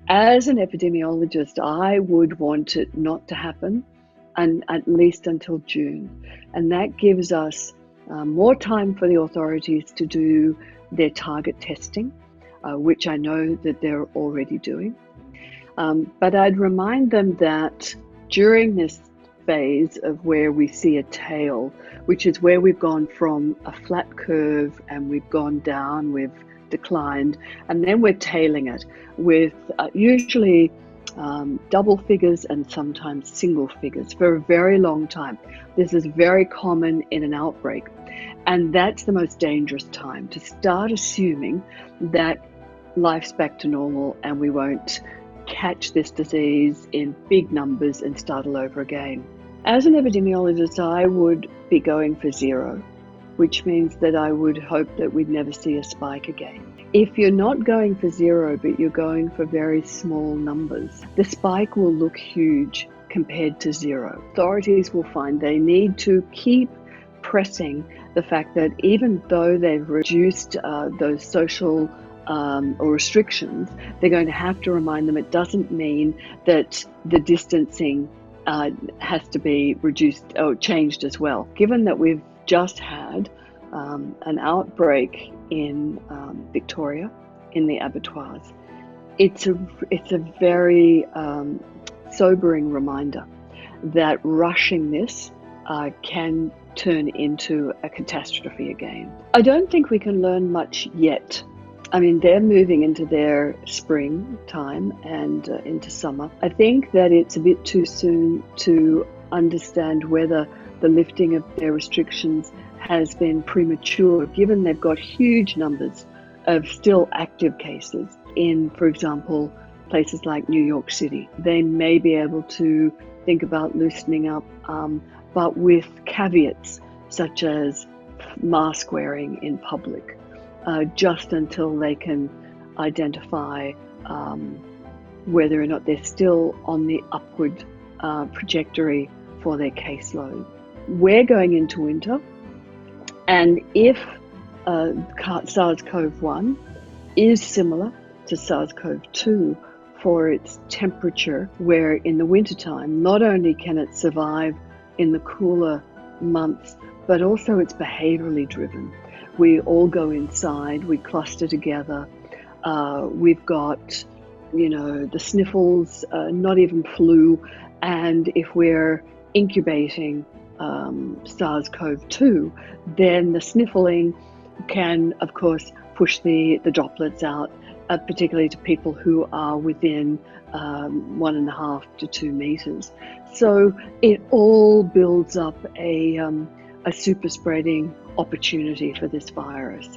As an epidemiologist, I would want it not to happen, and at least until June. And that gives us more time for the authorities to do their target testing, which I know that they're already doing. But I'd remind them that during this phase of where we see a tail, which is where we've gone from a flat curve and we've gone down, we've declined, and then we're tailing it with usually double figures and sometimes single figures for a very long time. This is very common in an outbreak. And that's the most dangerous time to start assuming that life's back to normal and we won't catch this disease in big numbers and start all over again. As an epidemiologist, I would be going for zero, which means that I would hope that we'd never see a spike again. If you're not going for zero, but you're going for very small numbers, the spike will look huge compared to zero. Authorities will find they need to keep pressing the fact that even though they've reduced those social or restrictions, they're going to have to remind them it doesn't mean that the distancing has to be reduced or changed as well. Given that we've just had an outbreak in Victoria in the abattoirs, it's a very sobering reminder that rushing this can turn into a catastrophe again. I don't think we can learn much yet. I mean, they're moving into their spring time and into summer. I think that it's a bit too soon to understand whether the lifting of their restrictions has been premature, given they've got huge numbers of still active cases in, for example, places like New York City. They may be able to think about loosening up, but with caveats such as mask wearing in public. Just until they can identify whether or not they're still on the upward trajectory for their caseload. We're going into winter, and if SARS-CoV-1 is similar to SARS-CoV-2 for its temperature, where in the wintertime, not only can it survive in the cooler months, but also it's behaviorally driven. We all go inside, we cluster together, we've got, the sniffles, not even flu, and if we're incubating SARS-CoV-2, then the sniffling can, of course, push the droplets out, particularly to people who are within 1.5 to 2 meters. So it all builds up a super spreading opportunity for this virus.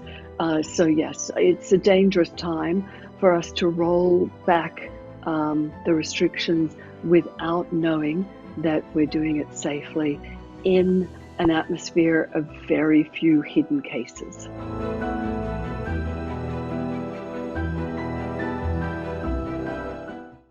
So yes, it's a dangerous time for us to roll back the restrictions without knowing that we're doing it safely in an atmosphere of very few hidden cases.